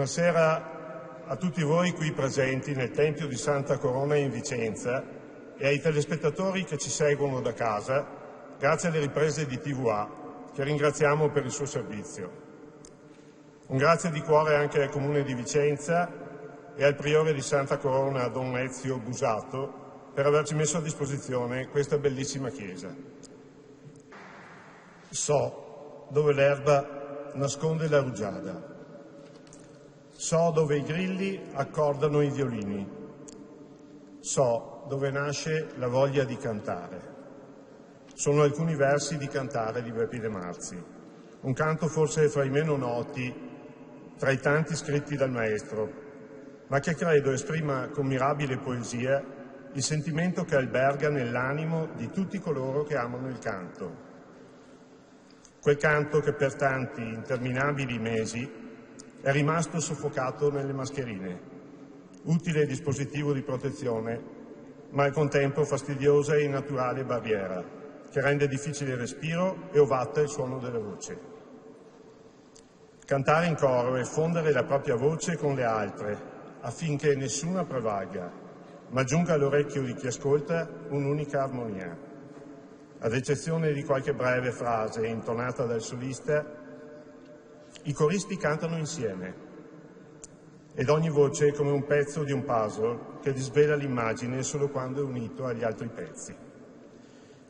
Buonasera a tutti voi qui presenti nel Tempio di Santa Corona in Vicenza e ai telespettatori che ci seguono da casa grazie alle riprese di TVA, che ringraziamo per il suo servizio. Un grazie di cuore anche al Comune di Vicenza e al Priore di Santa Corona, Don Ezio Busato, per averci messo a disposizione questa bellissima chiesa. So dove l'erba nasconde la rugiada. So dove i grilli accordano i violini. So dove nasce la voglia di cantare. Sono alcuni versi di Cantare di Beppe De Marzi, un canto forse fra i meno noti tra i tanti scritti dal maestro, ma che credo esprima con mirabile poesia il sentimento che alberga nell'animo di tutti coloro che amano il canto. Quel canto che per tanti interminabili mesi è rimasto soffocato nelle mascherine, utile dispositivo di protezione, ma al contempo fastidiosa e innaturale barriera, che rende difficile il respiro e ovatta il suono della voce. Cantare in coro è fondere la propria voce con le altre, affinché nessuna prevalga, ma giunga all'orecchio di chi ascolta un'unica armonia. Ad eccezione di qualche breve frase intonata dal solista, i coristi cantano insieme ed ogni voce è come un pezzo di un puzzle che disvela l'immagine solo quando è unito agli altri pezzi.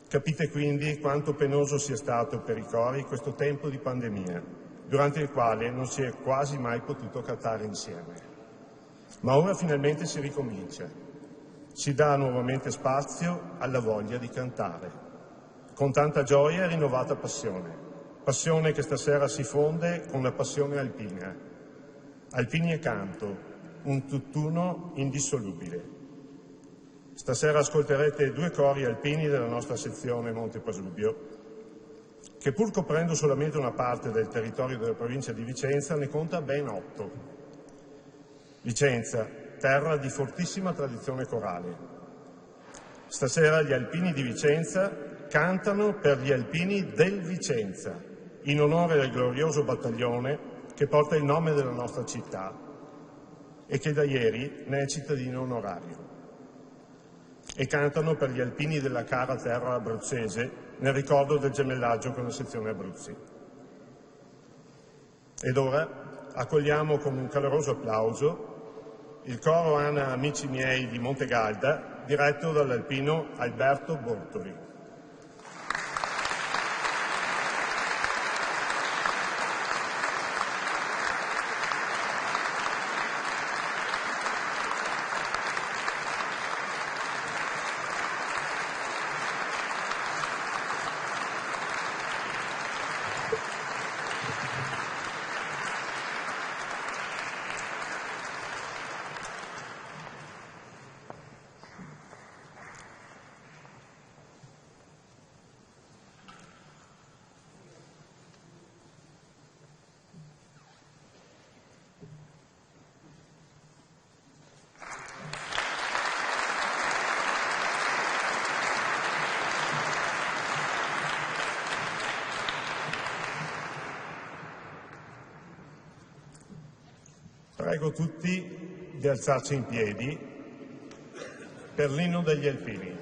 Capite quindi quanto penoso sia stato per i cori questo tempo di pandemia, durante il quale non si è quasi mai potuto cantare insieme. Ma ora finalmente si ricomincia. Si dà nuovamente spazio alla voglia di cantare, con tanta gioia e rinnovata passione. Passione che stasera si fonde con la passione alpina. Alpini e canto, un tutt'uno indissolubile. Stasera ascolterete due cori alpini della nostra sezione Monte Pasubio, che pur coprendo solamente una parte del territorio della provincia di Vicenza ne conta ben 8. Vicenza, terra di fortissima tradizione corale. Stasera gli alpini di Vicenza cantano per gli alpini del Vicenza, in onore del glorioso battaglione che porta il nome della nostra città e che da ieri ne è cittadino onorario. E cantano per gli alpini della cara terra abruzzese nel ricordo del gemellaggio con la sezione Abruzzi. Ed ora accogliamo con un caloroso applauso il coro Ana Amici Miei di Montegalda, diretto dall'alpino Alberto Bortoli. Prego tutti di alzarci in piedi per l'inno degli alpini.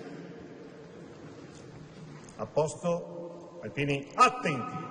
A posto, alpini attenti!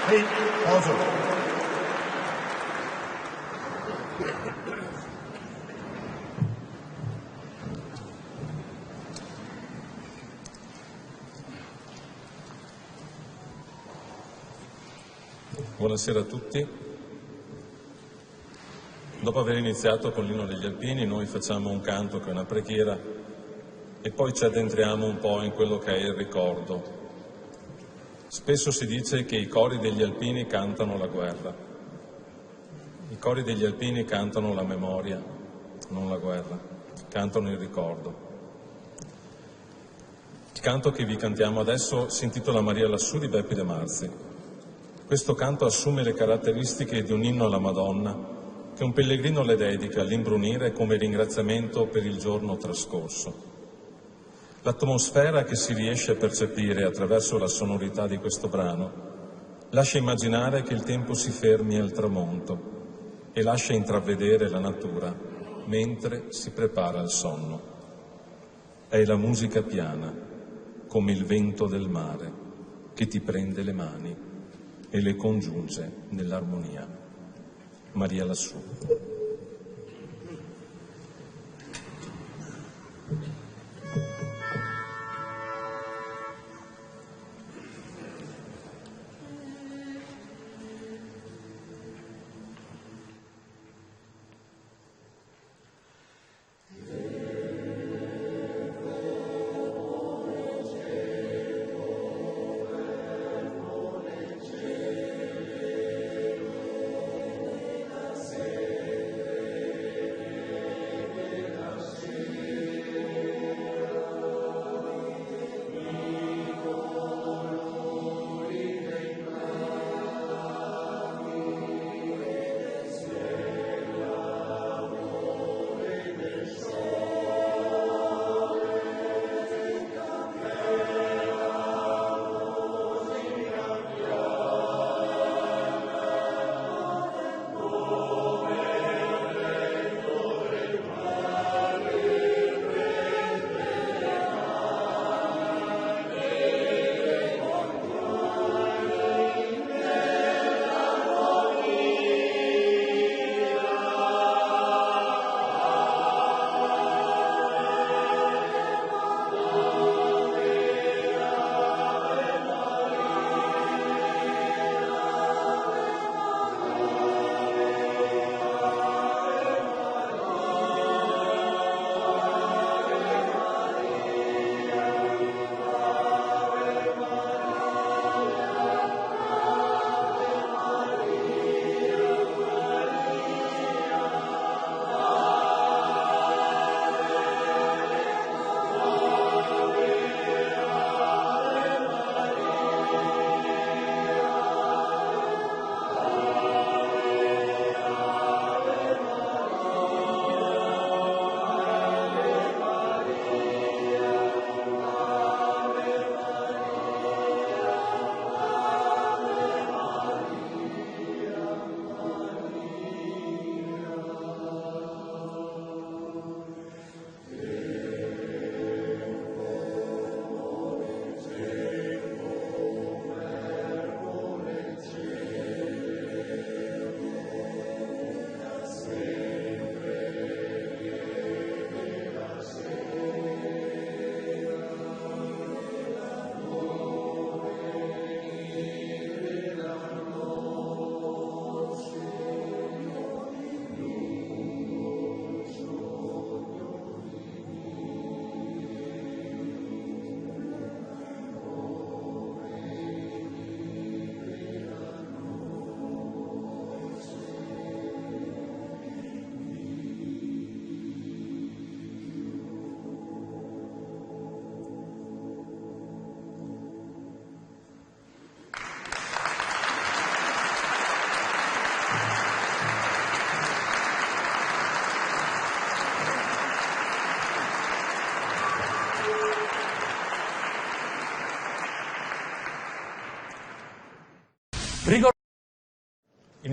Sì, poso. Buonasera a tutti. Dopo aver iniziato con l'inno degli Alpini, noi facciamo un canto che è una preghiera e poi ci addentriamo un po' in quello che è il ricordo. Spesso si dice che i cori degli Alpini cantano la guerra. I cori degli Alpini cantano la memoria, non la guerra, cantano il ricordo. Il canto che vi cantiamo adesso si intitola Maria lassù di Beppi De Marzi. Questo canto assume le caratteristiche di un inno alla Madonna che un pellegrino le dedica all'imbrunire come ringraziamento per il giorno trascorso. L'atmosfera che si riesce a percepire attraverso la sonorità di questo brano lascia immaginare che il tempo si fermi al tramonto e lascia intravedere la natura mentre si prepara al sonno. È la musica piana, come il vento del mare, che ti prende le mani e le congiunge nell'armonia. Maria lassù.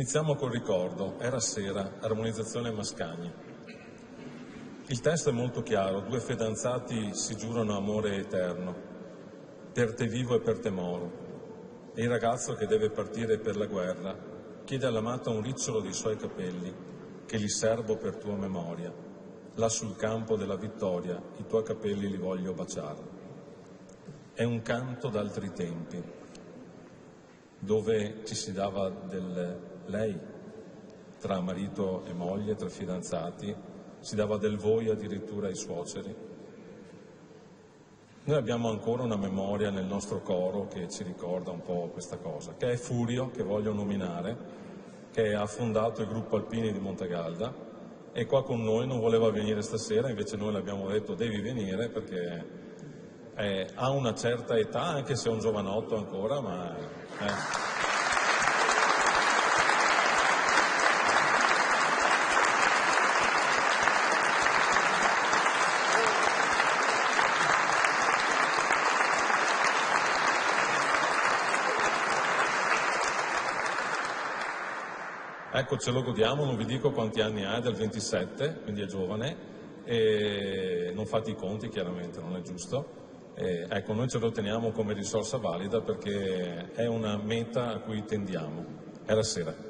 Iniziamo col ricordo. Era sera, armonizzazione Mascagni. Il testo è molto chiaro, due fidanzati si giurano amore eterno, per te vivo e per te moro, e il ragazzo che deve partire per la guerra chiede all'amata un ricciolo dei suoi capelli che gli serbo per tua memoria. Là sul campo della vittoria i tuoi capelli li voglio baciare. È un canto d'altri tempi, dove ci si dava del lei tra marito e moglie, tra fidanzati, si dava del voi addirittura ai suoceri. Noi abbiamo ancora una memoria nel nostro coro che ci ricorda un po' questa cosa, che è Furio, che voglio nominare, che ha fondato il gruppo Alpini di Montegalda, e qua con noi non voleva venire stasera, invece noi le abbiamo detto devi venire perché ha una certa età, anche se è un giovanotto ancora, ma... Ecco, ce lo godiamo, non vi dico quanti anni ha, è del 27, quindi è giovane, e non fate i conti chiaramente, non è giusto. Ecco, noi ce lo teniamo come risorsa valida perché è una meta a cui tendiamo. È la sera.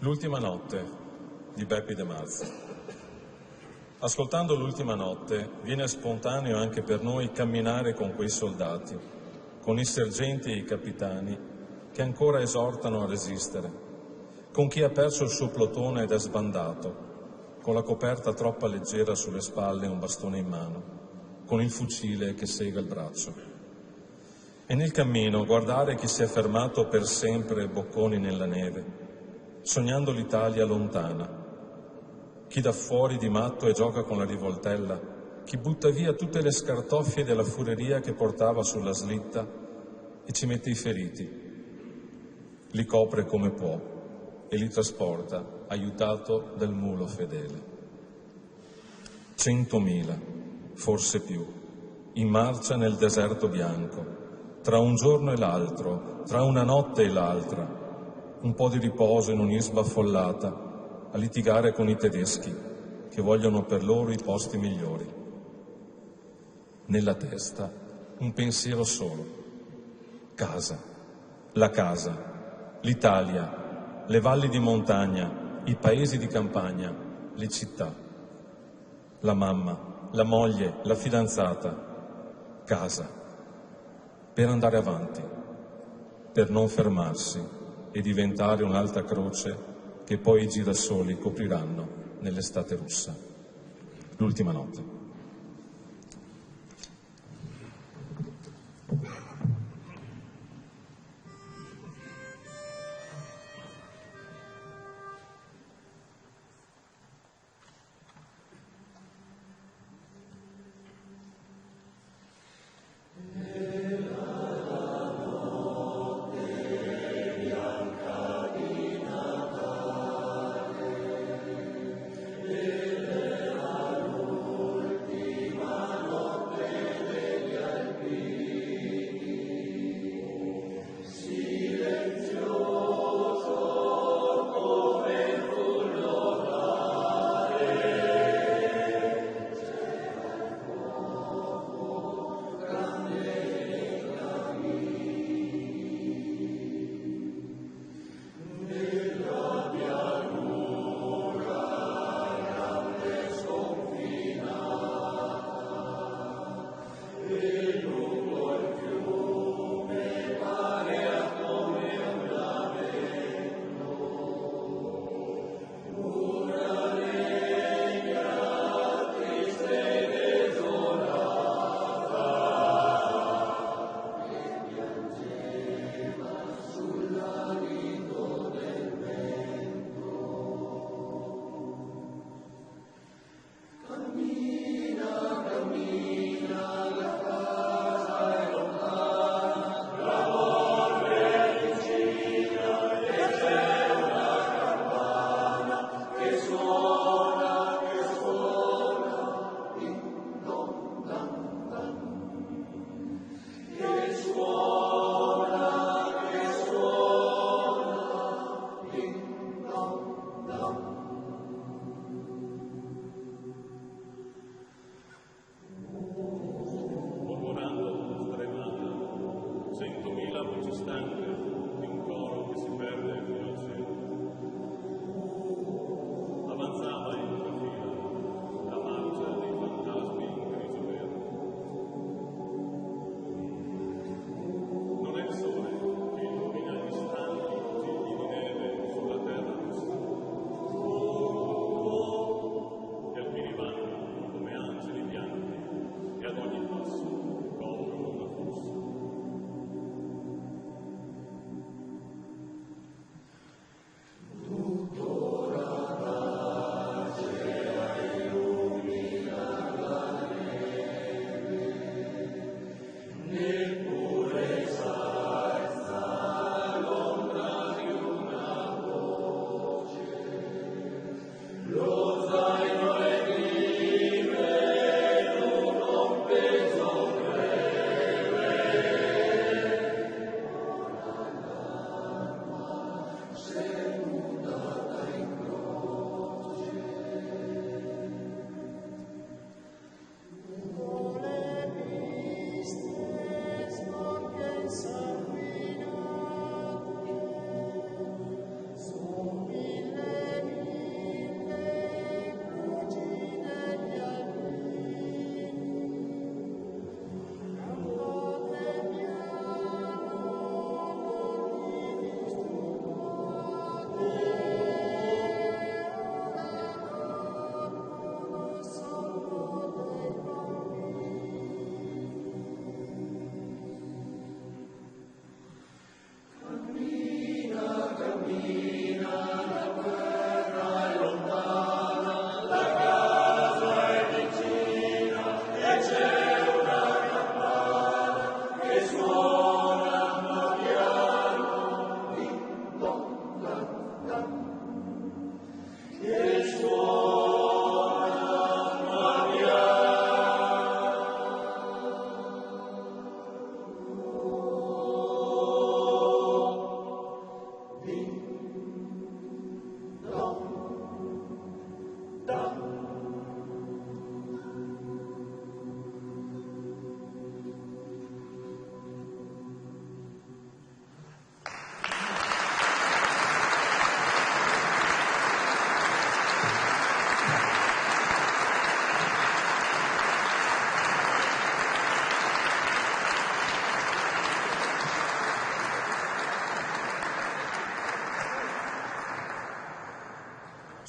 L'ultima notte di Beppi De Marzo. Ascoltando l'ultima notte viene spontaneo anche per noi camminare con quei soldati, con i sergenti e i capitani che ancora esortano a resistere, con chi ha perso il suo plotone ed è sbandato, con la coperta troppo leggera sulle spalle e un bastone in mano, con il fucile che sega il braccio. E nel cammino guardare chi si è fermato per sempre bocconi nella neve, sognando l'Italia lontana, chi da fuori di matto e gioca con la rivoltella, chi butta via tutte le scartoffie della fureria che portava sulla slitta e ci mette i feriti. li copre come può e li trasporta, aiutato dal mulo fedele. 100.000, forse più, in marcia nel deserto bianco, tra un giorno e l'altro, tra una notte e l'altra, un po' di riposo in un'isba affollata, a litigare con i tedeschi che vogliono per loro i posti migliori. Nella testa un pensiero solo: casa, la casa, l'Italia, le valli di montagna, i paesi di campagna, le città, la mamma, la moglie, la fidanzata, casa, per andare avanti, per non fermarsi e diventare un'alta croce che poi i girasoli copriranno nell'estate russa. L'ultima notte.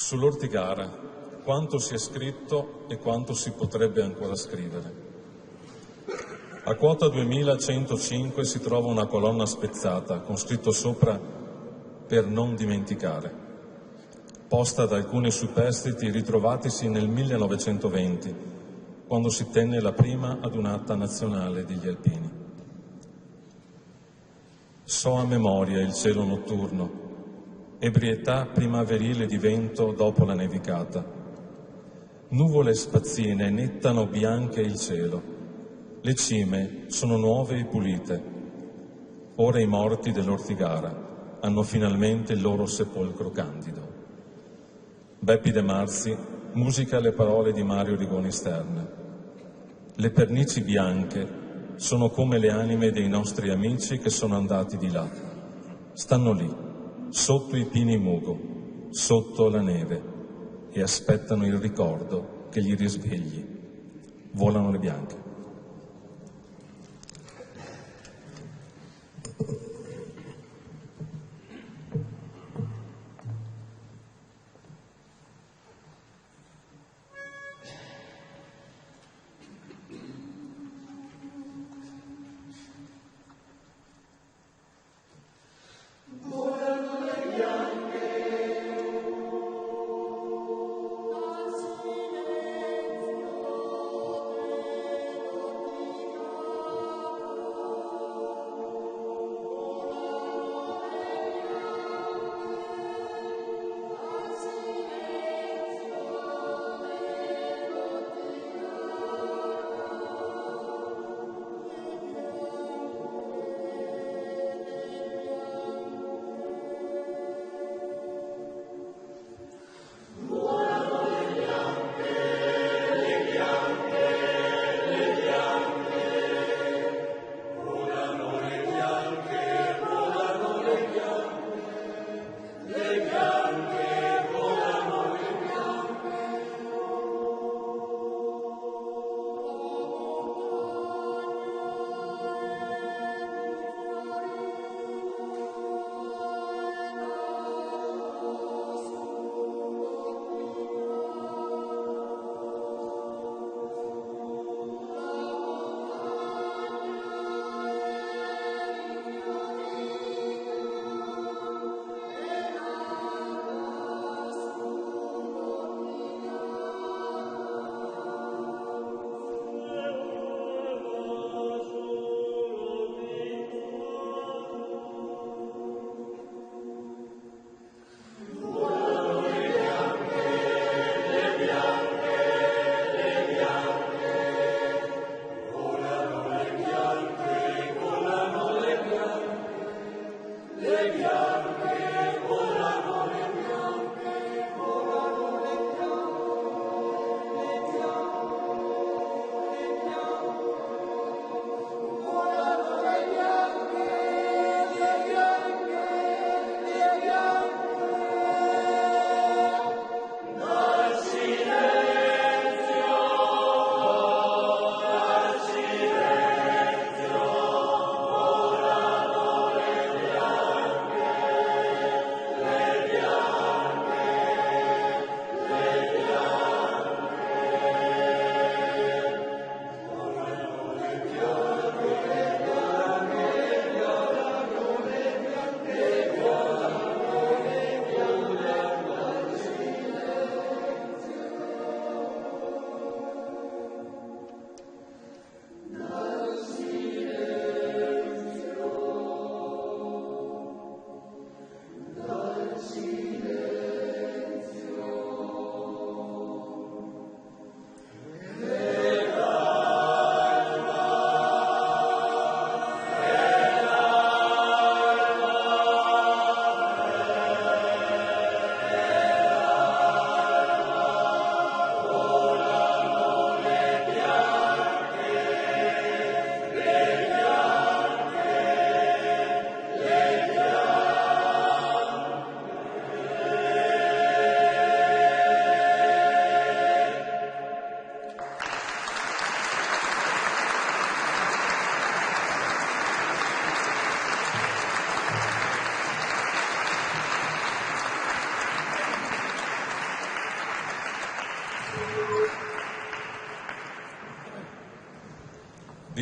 Sull'Ortigara, quanto si è scritto e quanto si potrebbe ancora scrivere. A quota 2105 si trova una colonna spezzata con scritto sopra «Per non dimenticare», posta da alcuni superstiti ritrovatisi nel 1920, quando si tenne la prima adunata nazionale degli alpini. So a memoria il cielo notturno, ebrietà primaverile di vento dopo la nevicata. Nuvole spazzine nettano bianche il cielo, le cime sono nuove e pulite. Ora i morti dell'Ortigara hanno finalmente il loro sepolcro candido. Beppi De Marzi musica le parole di Mario Rigoni Stern. Le pernici bianche sono come le anime dei nostri amici che sono andati di là. Stanno lì, sotto i pini mugo, sotto la neve, e aspettano il ricordo che li risvegli. Volano le bianche.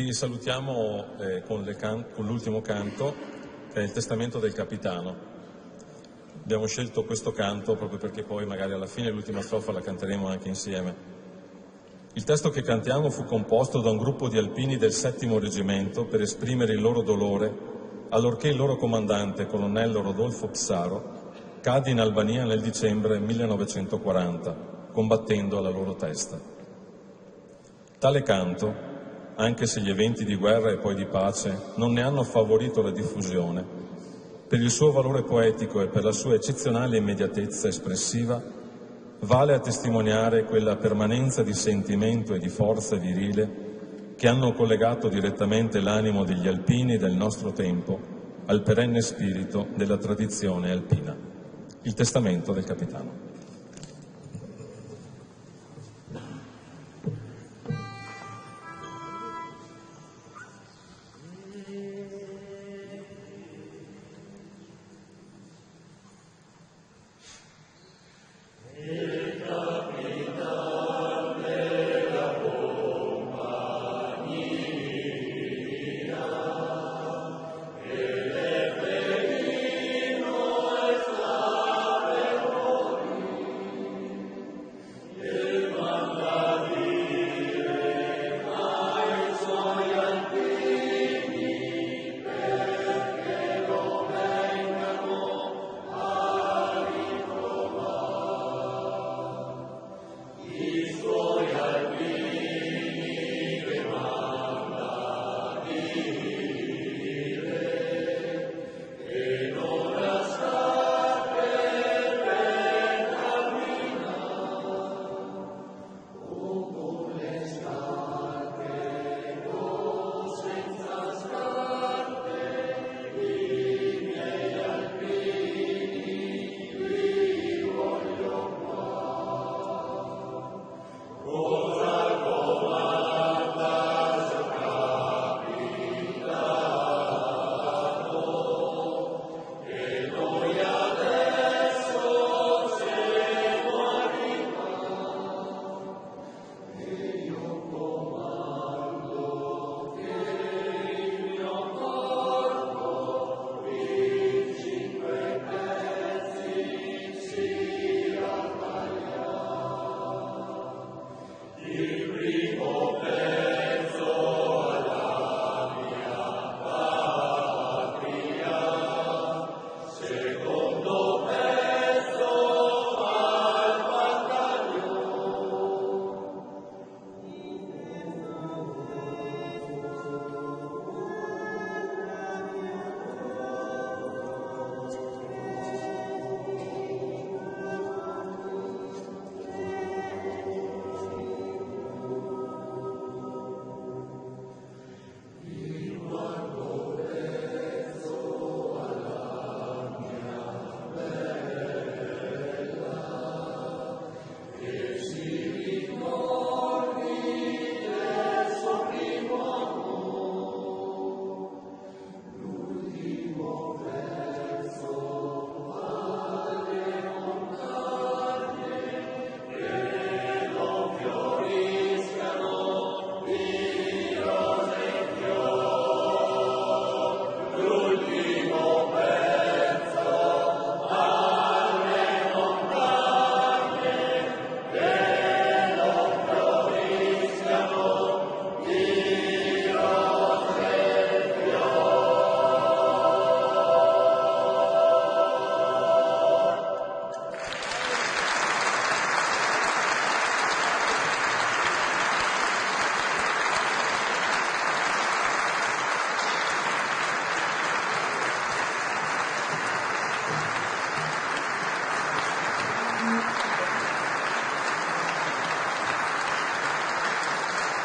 Vi salutiamo con l'ultimo canto, che è il Testamento del Capitano. Abbiamo scelto questo canto proprio perché poi magari alla fine l'ultima strofa la canteremo anche insieme. Il testo che cantiamo fu composto da un gruppo di alpini del 7° reggimento per esprimere il loro dolore allorché il loro comandante, colonnello Rodolfo Psaro, cadde in Albania nel dicembre 1940, combattendo alla loro testa. Tale canto, anche se gli eventi di guerra e poi di pace non ne hanno favorito la diffusione, per il suo valore poetico e per la sua eccezionale immediatezza espressiva, vale a testimoniare quella permanenza di sentimento e di forza virile che hanno collegato direttamente l'animo degli alpini del nostro tempo al perenne spirito della tradizione alpina. Il Testamento del Capitano.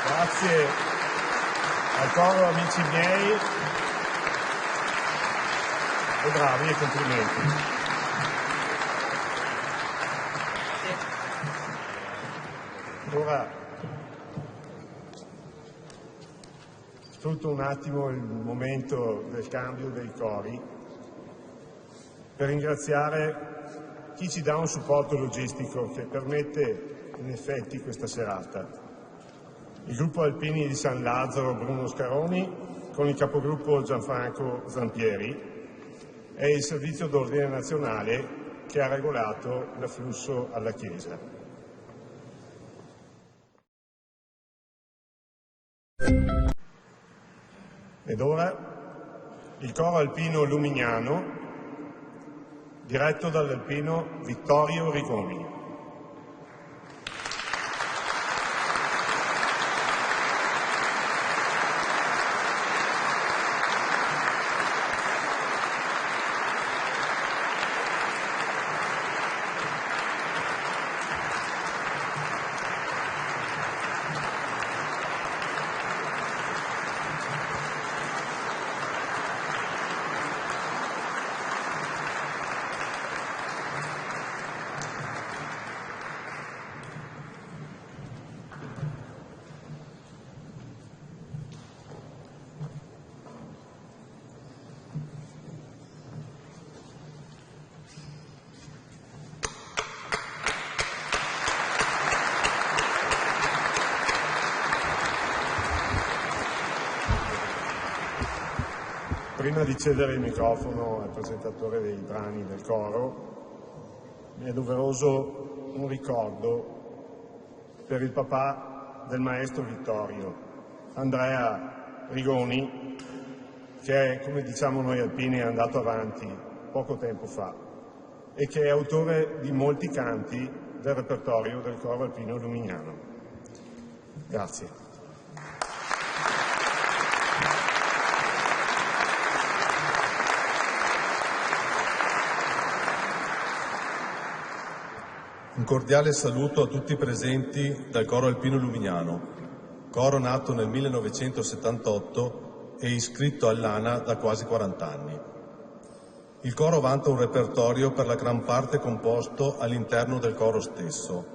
Grazie al coro, amici miei, e bravi e complimenti. Ora sfrutto un attimo il momento del cambio dei cori per ringraziare chi ci dà un supporto logistico che permette in effetti questa serata. il gruppo Alpini di San Lazzaro Bruno Scaroni con il capogruppo Gianfranco Zampieri e il Servizio d'Ordine Nazionale che ha regolato l'afflusso alla chiesa. Ed ora il coro alpino Lumignano, diretto dall'alpino Vittorio Rigoni. Prima di cedere il microfono al presentatore dei brani del coro, mi è doveroso un ricordo per il papà del maestro Vittorio, Andrea Rigoni, che, come diciamo noi alpini, è andato avanti poco tempo fa e che è autore di molti canti del repertorio del coro alpino Lumignano. Grazie. Un cordiale saluto a tutti i presenti dal Coro Alpino Lumignano, coro nato nel 1978 e iscritto all'ANA da quasi 40 anni. Il coro vanta un repertorio per la gran parte composto all'interno del coro stesso.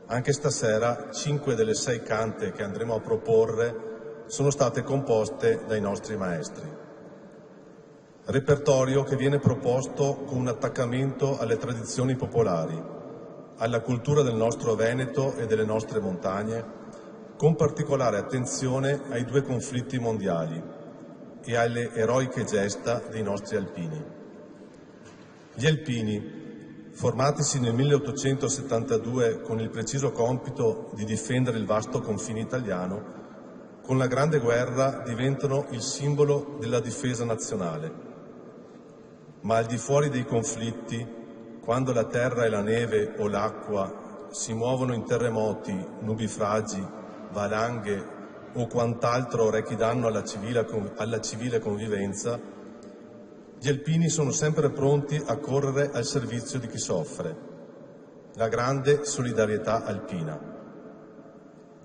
Anche stasera 5 delle 6 cante che andremo a proporre sono state composte dai nostri maestri. Repertorio che viene proposto con un attaccamento alle tradizioni popolari, alla cultura del nostro Veneto e delle nostre montagne, con particolare attenzione ai 2 conflitti mondiali e alle eroiche gesta dei nostri alpini. Gli alpini, formatisi nel 1872 con il preciso compito di difendere il vasto confine italiano, con la Grande Guerra diventano il simbolo della difesa nazionale. Ma al di fuori dei conflitti, quando la terra e la neve o l'acqua si muovono in terremoti, nubifragi, valanghe o quant'altro rechi danno alla civile convivenza, gli alpini sono sempre pronti a correre al servizio di chi soffre. La grande solidarietà alpina.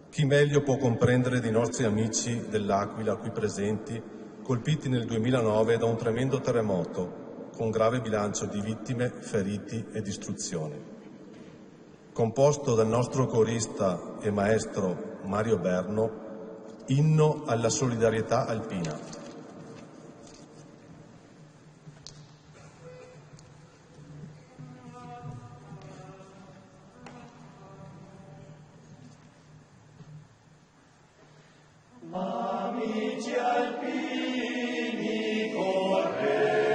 Chi meglio può comprendere dei nostri amici dell'Aquila qui presenti, colpiti nel 2009 da un tremendo terremoto, con grave bilancio di vittime, feriti e distruzioni. Composto dal nostro corista e maestro Mario Berno, inno alla solidarietà alpina. Amici alpini, correte.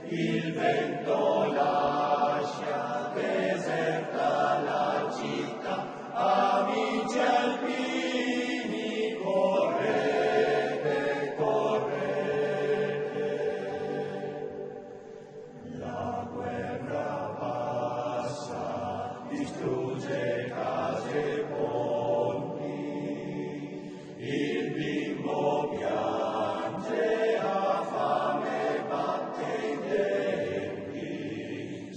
Il vento lascia deserta la città, amici alpini, correte, correte. La guerra passa, distrugge case e ponti, il bimbo piange, ha fame, batte i denti,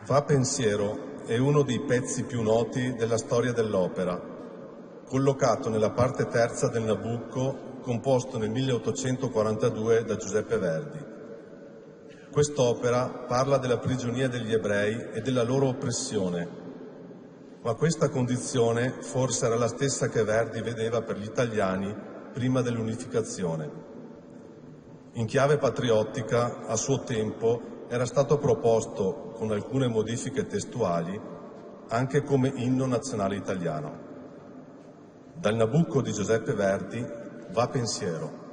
Va pensiero è uno dei pezzi più noti della storia dell'opera, collocato nella parte terza del Nabucco, composto nel 1842 da Giuseppe Verdi. Quest'opera parla della prigionia degli ebrei e della loro oppressione, ma questa condizione forse era la stessa che Verdi vedeva per gli italiani prima dell'unificazione. In chiave patriottica, a suo tempo, era stato proposto, con alcune modifiche testuali, anche come inno nazionale italiano. Dal Nabucco di Giuseppe Verdi, Va pensiero.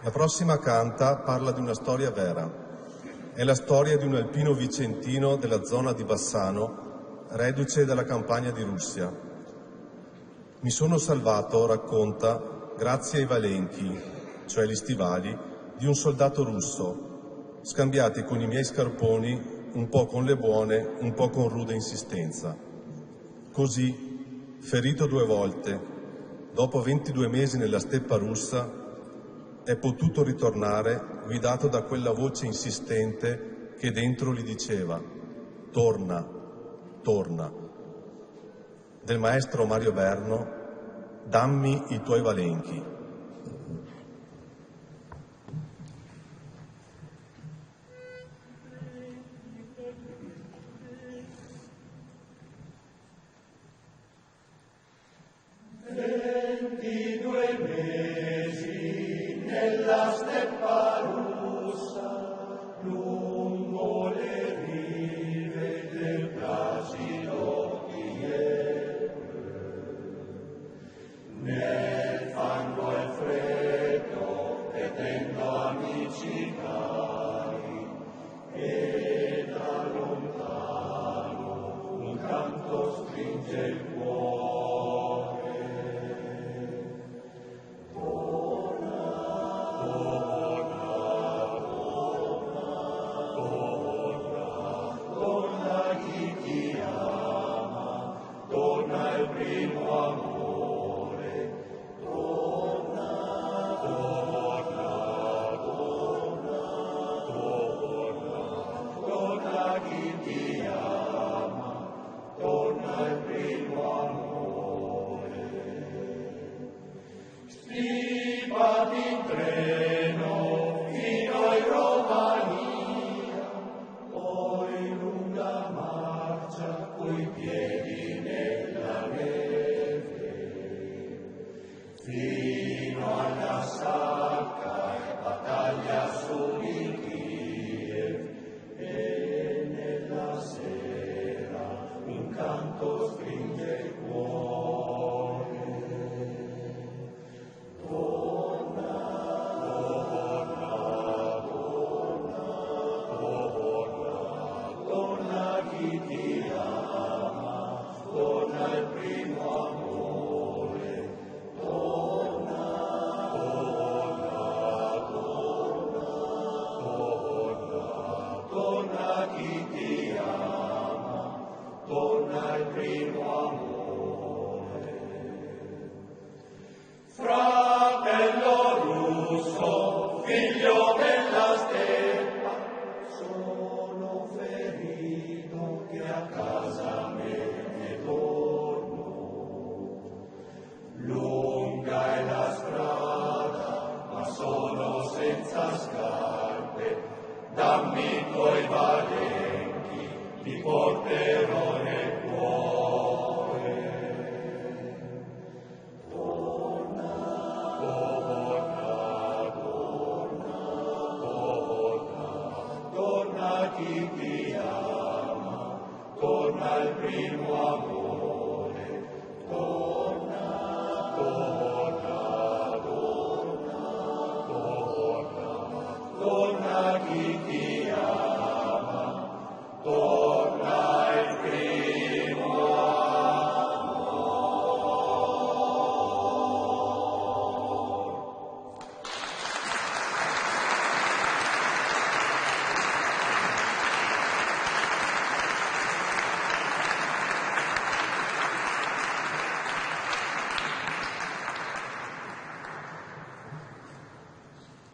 La prossima canta parla di una storia vera. È la storia di un alpino vicentino della zona di Bassano, reduce dalla campagna di Russia. Mi sono salvato, racconta, grazie ai valenchi, cioè gli stivali, di un soldato russo, scambiati con i miei scarponi, un po' con le buone, un po' con rude insistenza. Così, ferito 2 volte, dopo 22 mesi nella steppa russa, è potuto ritornare guidato da quella voce insistente che dentro gli diceva «Torna, torna». Del maestro Mario Verno, «Dammi i tuoi valenchi». Amen.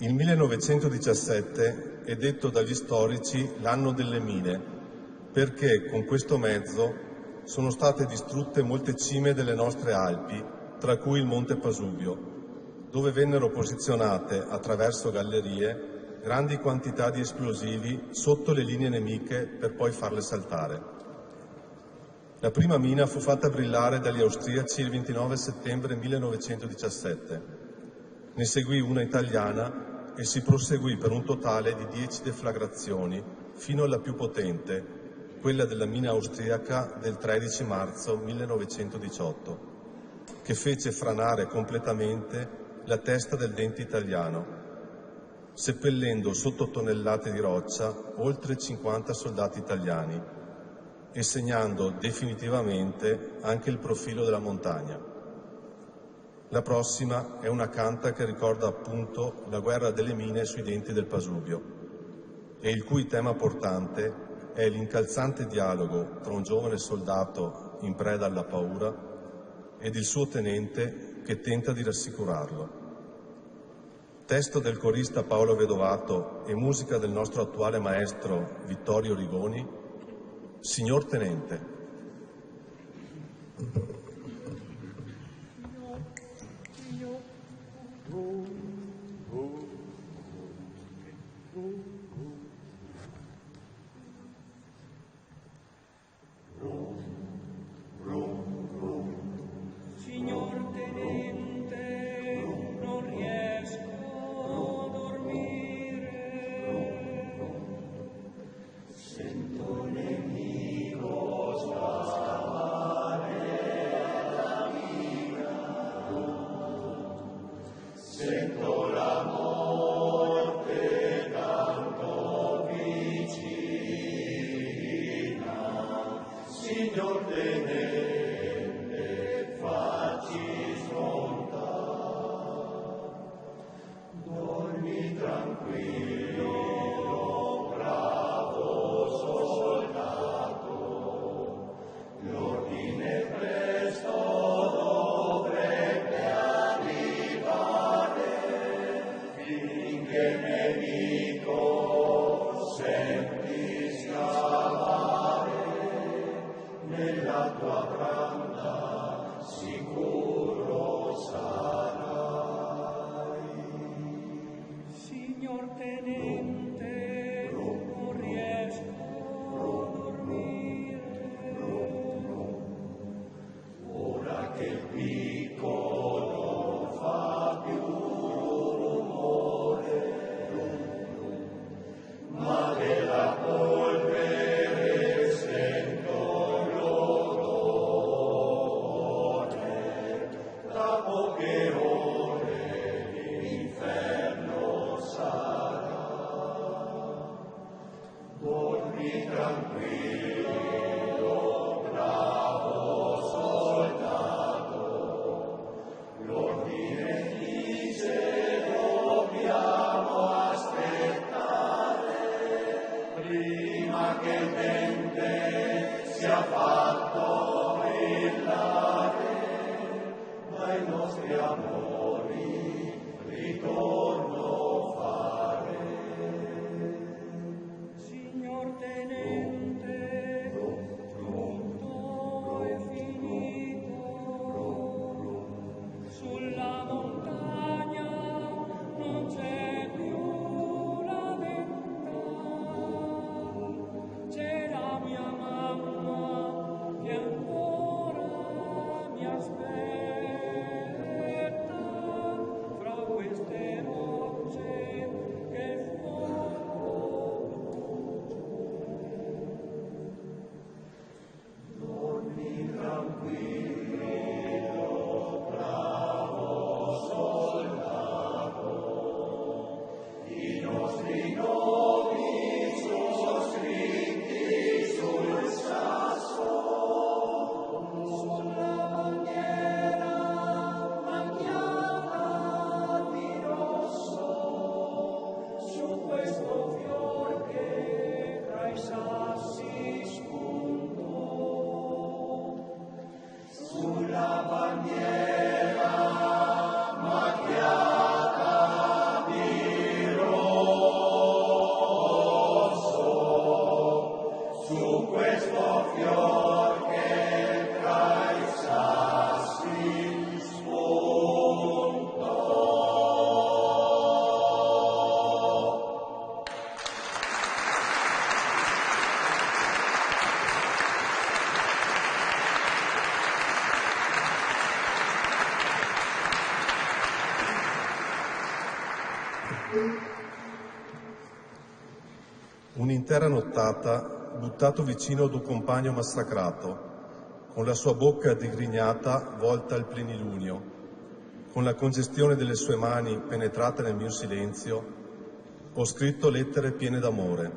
Il 1917 è detto dagli storici l'anno delle mine, perché con questo mezzo sono state distrutte molte cime delle nostre Alpi, tra cui il Monte Pasubio, dove vennero posizionate, attraverso gallerie, grandi quantità di esplosivi sotto le linee nemiche per poi farle saltare. La prima mina fu fatta brillare dagli austriaci il 29 settembre 1917. Ne seguì una italiana e si proseguì per un totale di 10 deflagrazioni, fino alla più potente, quella della mina austriaca del 13 marzo 1918, che fece franare completamente la testa del dente italiano, seppellendo sotto tonnellate di roccia oltre 50 soldati italiani e segnando definitivamente anche il profilo della montagna. La prossima è una canta che ricorda appunto la guerra delle mine sui denti del Pasubio e il cui tema portante è l'incalzante dialogo tra un giovane soldato in preda alla paura ed il suo tenente che tenta di rassicurarlo. Testo del corista Paolo Vedovato e musica del nostro attuale maestro Vittorio Rigoni, Signor Tenente. Sento nemico scavare Un'intera nottata buttato vicino ad un compagno massacrato, con la sua bocca digrignata volta al plenilunio, con la congestione delle sue mani penetrate nel mio silenzio, ho scritto lettere piene d'amore.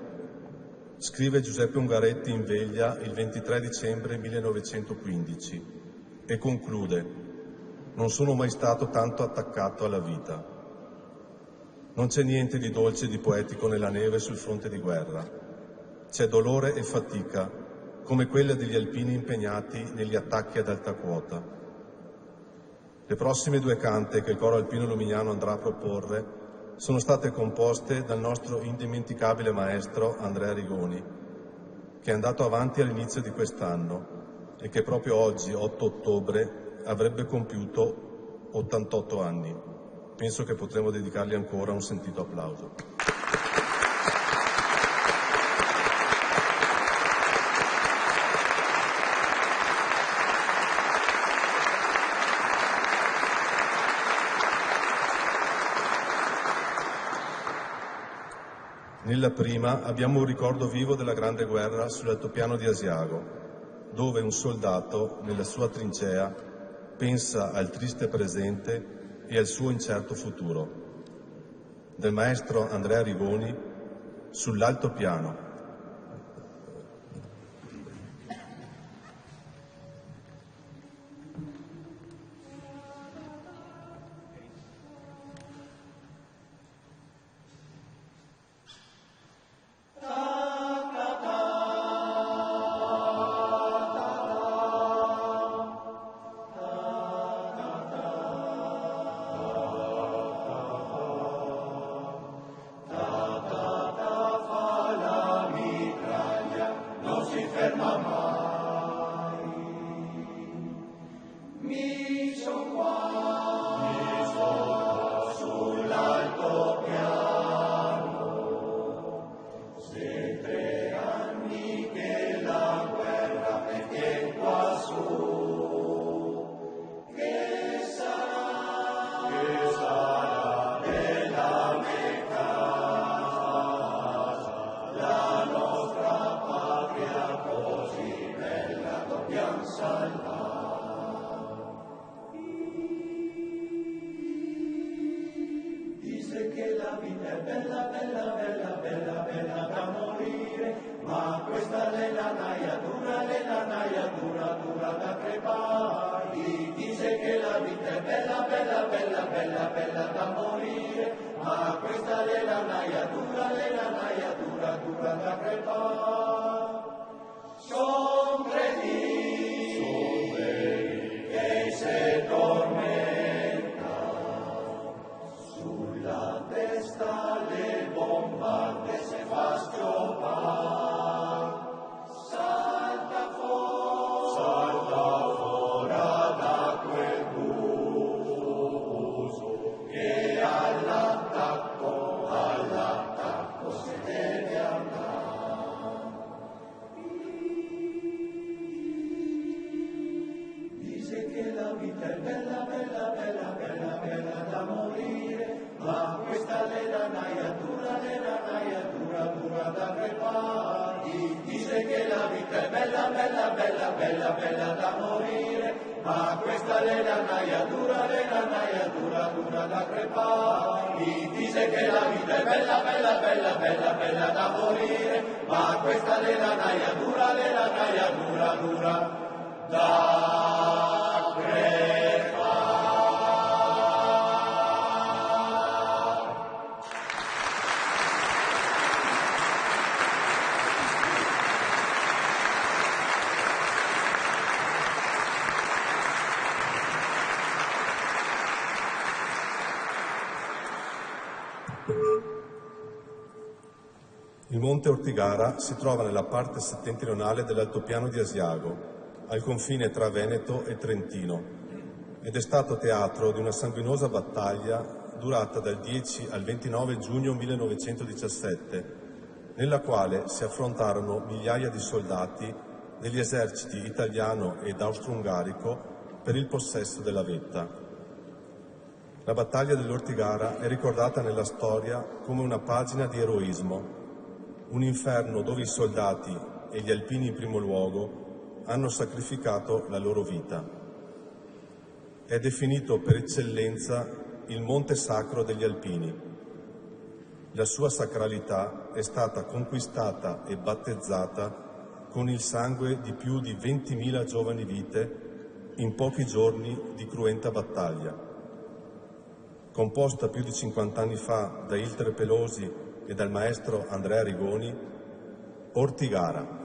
Scrive Giuseppe Ungaretti in veglia il 23 dicembre 1915 e conclude: non sono mai stato tanto attaccato alla vita. Non c'è niente di dolce e di poetico nella neve sul fronte di guerra. C'è dolore e fatica, come quella degli alpini impegnati negli attacchi ad alta quota. Le prossime due cante che il coro alpino lumignano andrà a proporre sono state composte dal nostro indimenticabile maestro Andrea Rigoni, che è andato avanti all'inizio di quest'anno e che proprio oggi, 8 ottobre, avrebbe compiuto 88 anni. Penso che potremo dedicargli ancora un sentito applauso. Nella prima abbiamo un ricordo vivo della Grande Guerra sull'altopiano di Asiago, dove un soldato, nella sua trincea, pensa al triste presente e al suo incerto futuro. Del maestro Andrea Rigoni, Sull'altopiano. La bella da morire, ma questa è la naia dura da crepare. Son veri che se tormenta, sulla testa le bombarde se fa schiopare. Salta fuori da quel buso che all'attacco si deve andare. Dice che la vita è bella da morire, ma questa è la naia dura da crepare. Dice che la vita è bella da morire, ma questa è la naia dura da crepare. Dice che la vita è bella da morire, ma questa è la naia dura da crepare. Il monte Ortigara si trova nella parte settentrionale dell'altopiano di Asiago, al confine tra Veneto e Trentino, ed è stato teatro di una sanguinosa battaglia durata dal 10 al 29 giugno 1917, nella quale si affrontarono migliaia di soldati degli eserciti italiano ed austro-ungarico per il possesso della vetta. La battaglia dell'Ortigara è ricordata nella storia come una pagina di eroismo, un inferno dove i soldati, e gli alpini in primo luogo, hanno sacrificato la loro vita. È definito per eccellenza il Monte Sacro degli Alpini. La sua sacralità è stata conquistata e battezzata con il sangue di più di 20.000 giovani vite in pochi giorni di cruenta battaglia. Composta più di 50 anni fa da Iltre Pelosi e dal maestro Andrea Rigoni, Ortigara.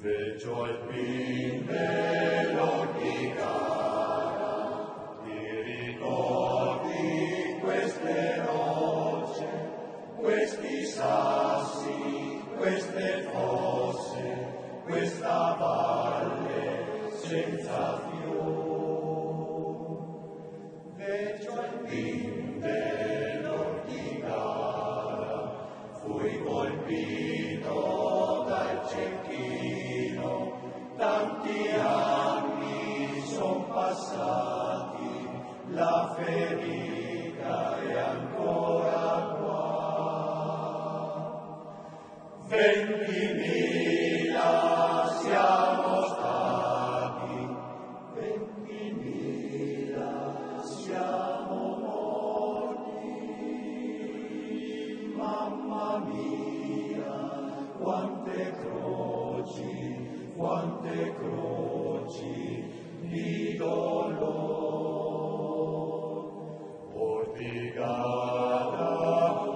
Veggio alpin dell'Ortigara, ti ricordi queste rocce, questi sassi, queste fosse, questa valle senza fior. Veggio alpin dell'Ortigara, fui colpito dal cecchino, tanti anni son passati, la ferita è ancora qua. 20.000 siamo stati, 20.000 siamo morti, mamma mia, quante croci di dolore. Ortigara,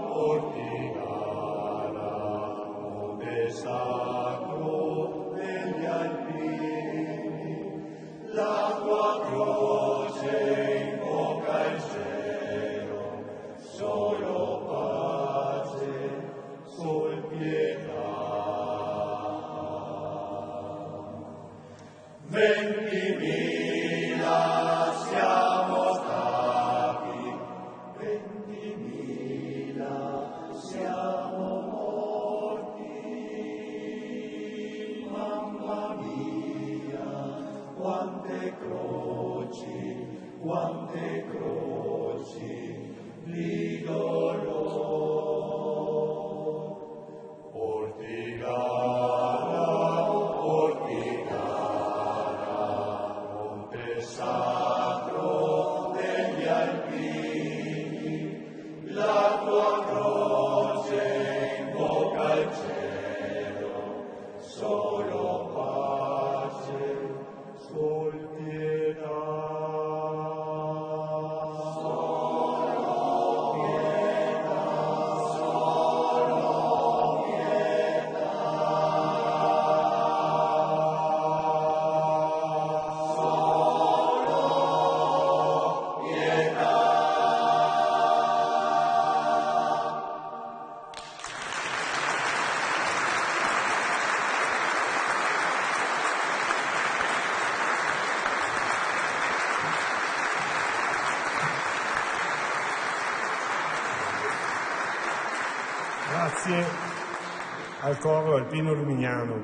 monte sacro degli Alpini, la tua croce invoca il cielo, solo pace, sol pietà. 20.000 siamo stati, 20.000 siamo morti, quante croci di dolore. Ortigara, monte sacro degli Alpini, la tua croce invoca il cielo, solo pace, sol pietà. Grazie al coro alpino lumignano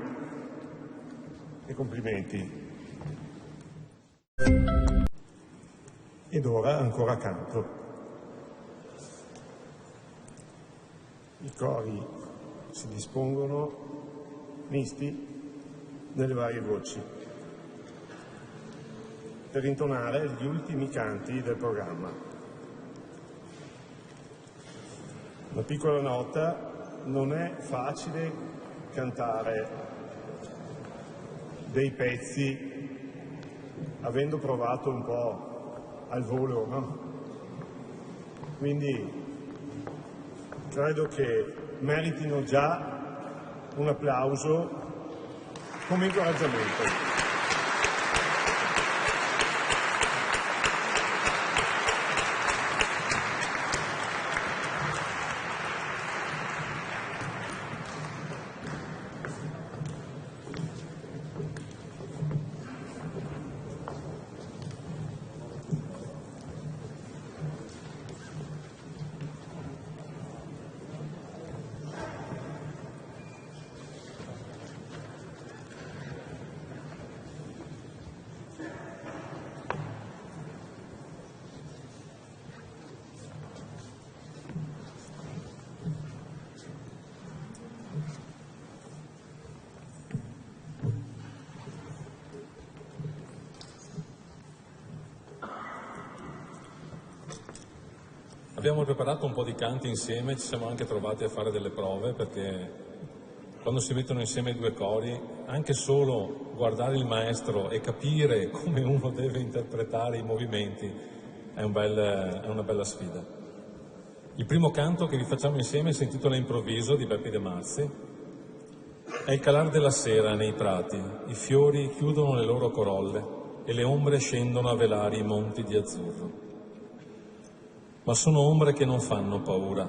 e complimenti. Ed ora ancora canto. I cori si dispongono misti nelle varie voci per intonare gli ultimi canti del programma. Una piccola nota: non è facile cantare dei pezzi avendo provato un po' al volo, no? Quindi credo che meritino già un applauso come incoraggiamento. Abbiamo preparato un po' di canti insieme, ci siamo anche trovati a fare delle prove, perché quando si mettono insieme i due cori, anche solo guardare il maestro e capire come uno deve interpretare i movimenti è una bella sfida. Il primo canto che vi facciamo insieme si intitola Improvviso, di Beppi De Marzi. È il calar della sera nei prati, i fiori chiudono le loro corolle e le ombre scendono a velare i monti di azzurro. Ma sono ombre che non fanno paura,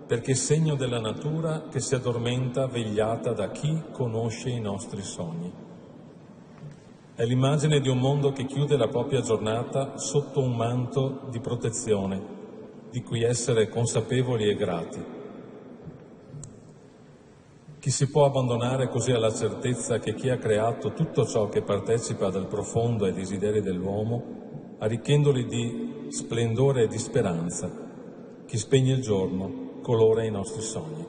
perché è segno della natura che si addormenta vegliata da chi conosce i nostri sogni. È l'immagine di un mondo che chiude la propria giornata sotto un manto di protezione, di cui essere consapevoli e grati. Chi si può abbandonare così alla certezza che chi ha creato tutto ciò che partecipa dal profondo ai desideri dell'uomo, arricchendoli di splendore e di speranza, chi spegne il giorno colora i nostri sogni.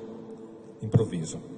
Improvviso.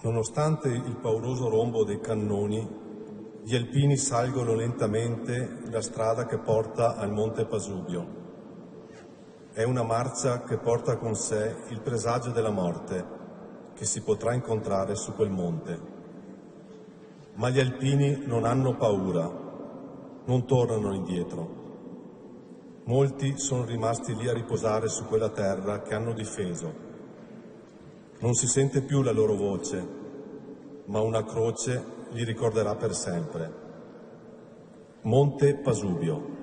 Nonostante il pauroso rombo dei cannoni, gli alpini salgono lentamente la strada che porta al Monte Pasubio. È una marcia che porta con sé il presagio della morte che si potrà incontrare su quel monte. Ma gli alpini non hanno paura, non tornano indietro. Molti sono rimasti lì a riposare su quella terra che hanno difeso. Non si sente più la loro voce, ma una croce li ricorderà per sempre. Monte Pasubio.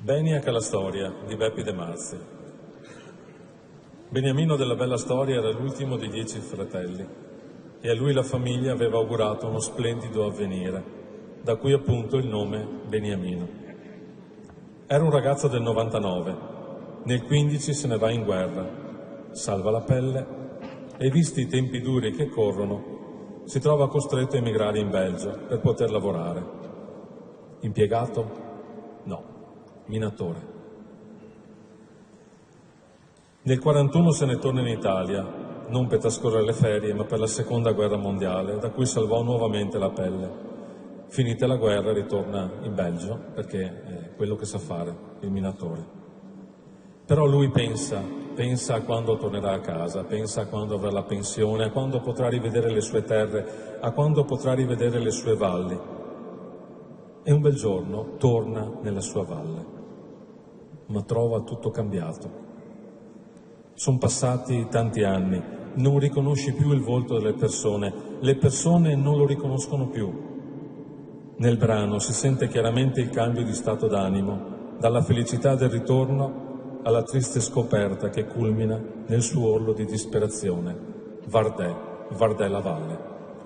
Beniac alla storia di Beppi De Marzi. Beniamino della Bella Storia era l'ultimo di 10 fratelli e a lui la famiglia aveva augurato uno splendido avvenire, da cui appunto il nome Beniamino. Era un ragazzo del 99, nel 15 se ne va in guerra, salva la pelle e, visti i tempi duri che corrono, si trova costretto a emigrare in Belgio per poter lavorare. Impiegato? No, minatore. Nel 41 se ne torna in Italia, non per trascorrere le ferie, ma per la seconda guerra mondiale, da cui salvò nuovamente la pelle. Finita la guerra ritorna in Belgio, perché è quello che sa fare, il minatore. Però lui pensa a quando tornerà a casa, pensa a quando avrà la pensione, a quando potrà rivedere le sue terre, a quando potrà rivedere le sue valli. E un bel giorno torna nella sua valle, ma trova tutto cambiato. Sono passati tanti anni, non riconosci più il volto delle persone, le persone non lo riconoscono più. Nel brano si sente chiaramente il cambio di stato d'animo, dalla felicità del ritorno alla triste scoperta che culmina nel suo urlo di disperazione. Vardè la valle.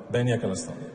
Beniac alla storia.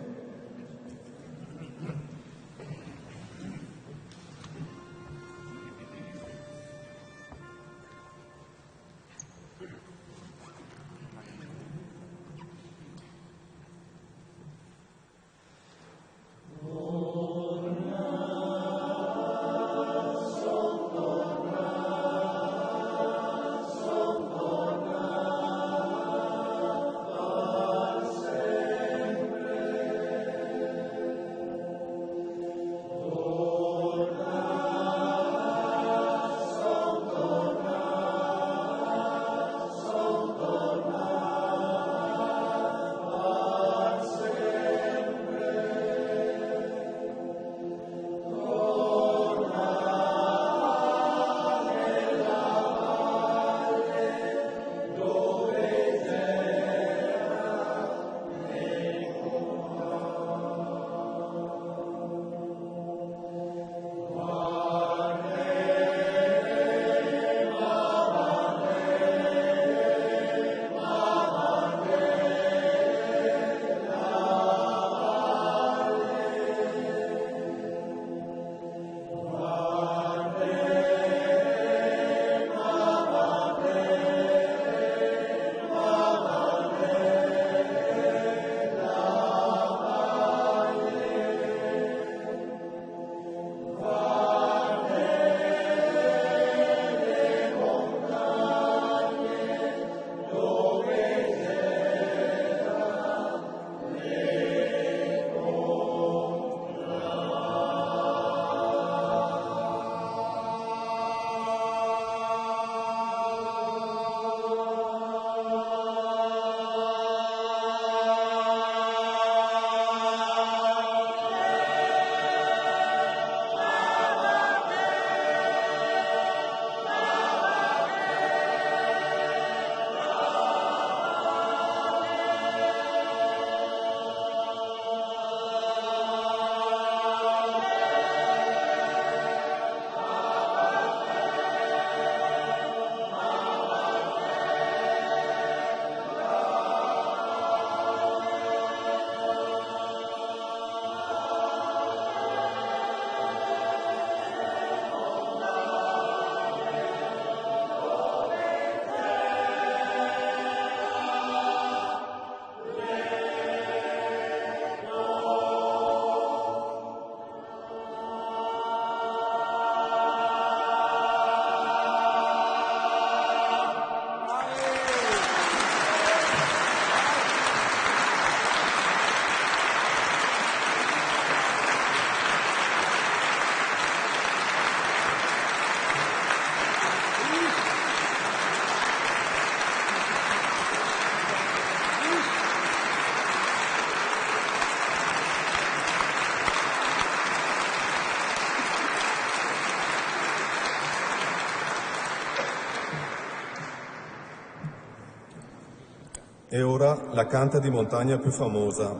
E ora la canta di montagna più famosa,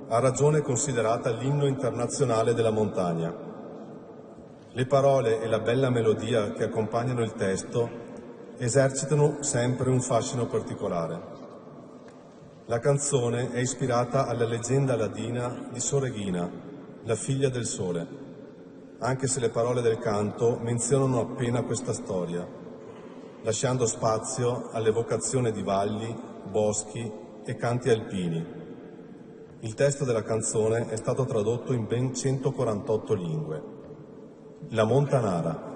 a ragione considerata l'inno internazionale della montagna. Le parole e la bella melodia che accompagnano il testo esercitano sempre un fascino particolare. La canzone è ispirata alla leggenda ladina di Sor Regina, la figlia del sole, anche se le parole del canto menzionano appena questa storia, lasciando spazio all'evocazione di valli, boschi e canti alpini. Il testo della canzone è stato tradotto in ben 148 lingue. La Montanara.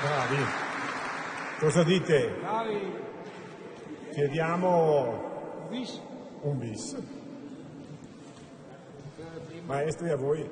Bravi. Cosa dite? Chiediamo un bis. Maestri, a voi.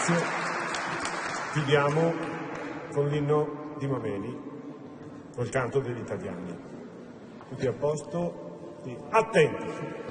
Grazie. Chiudiamo con l'inno di Mameli, col canto degli italiani. Tutti a posto? Sì. Attenti!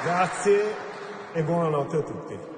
Grazie e buonanotte a tutti.